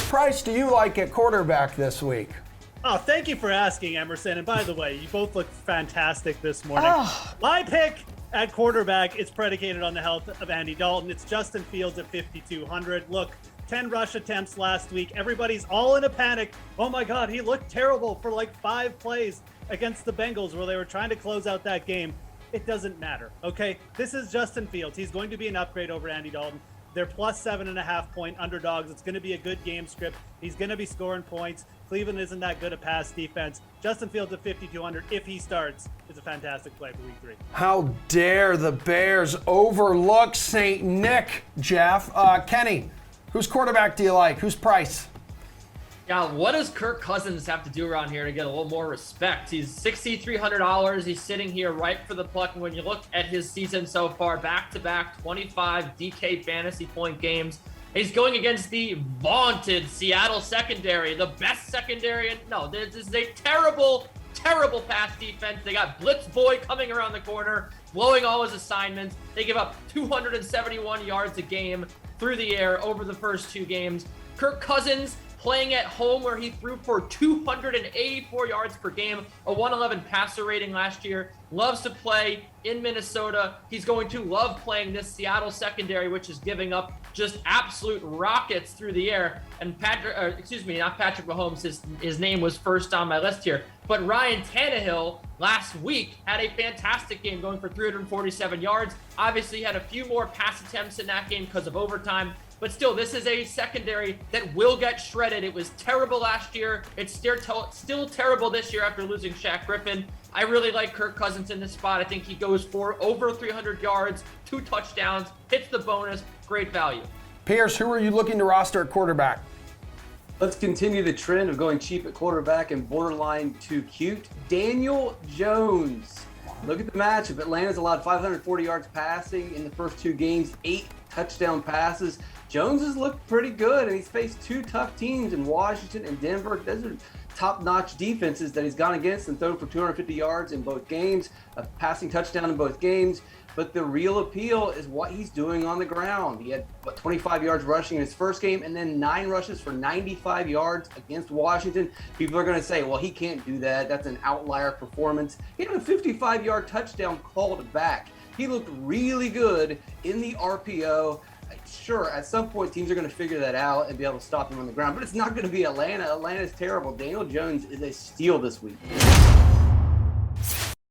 price do you like at quarterback this week? Oh, thank you for asking, Emerson. And by the way, you both look fantastic this morning. My pick at quarterback is predicated on the health of Andy Dalton. It's Justin Fields at 5,200. Look, 10 rush attempts last week. Everybody's all in a panic. Oh my God, he looked terrible for like 5 plays against the Bengals where they were trying to close out that game. It doesn't matter, okay? This is Justin Fields. He's going to be an upgrade over Andy Dalton. They're plus 7.5 point underdogs. It's going to be a good game script. He's going to be scoring points. Cleveland isn't that good a pass defense. Justin Fields at 5,200, if he starts, is a fantastic play for week 3. How dare the Bears overlook St. Nick, Jeff. Kenny, whose quarterback do you like? Whose price? Yeah, what does Kirk Cousins have to do around here to get a little more respect? He's $6,300. He's sitting here ripe for the pluck. And when you look at his season so far, back-to-back 25 DK fantasy point games, he's going against the vaunted Seattle secondary, the best secondary. No, this is a terrible, terrible pass defense. They got Blitz Boy coming around the corner, blowing all his assignments. They give up 271 yards a game through the air over the first 2 games. Kirk Cousins playing at home where he threw for 284 yards per game, a 111 passer rating last year, loves to play in Minnesota. He's going to love playing this Seattle secondary, which is giving up just absolute rockets through the air. And not Patrick Mahomes, his name was first on my list here, but Ryan Tannehill last week had a fantastic game going for 347 yards. Obviously had a few more pass attempts in that game because of overtime. But still, this is a secondary that will get shredded. It was terrible last year. It's still terrible this year after losing Shaq Griffin. I really like Kirk Cousins in this spot. I think he goes for over 300 yards, 2 touchdowns, hits the bonus, great value. Pearce, who are you looking to roster at quarterback? Let's continue the trend of going cheap at quarterback and borderline too cute. Daniel Jones. Look at the matchup. Atlanta's allowed 540 yards passing in the first 2 games, 8 touchdown passes. Jones has looked pretty good, and he's faced 2 tough teams in Washington and Denver. Those are top-notch defenses that he's gone against and thrown for 250 yards in both games, a passing touchdown in both games. But the real appeal is what he's doing on the ground. He had 25 yards rushing in his first game and then 9 rushes for 95 yards against Washington. People are going to say, well, he can't do that. That's an outlier performance. He had a 55-yard touchdown called back. He looked really good in the RPO. Sure, at some point, teams are going to figure that out and be able to stop him on the ground, but it's not going to be Atlanta. Atlanta's terrible. Daniel Jones is a steal this week.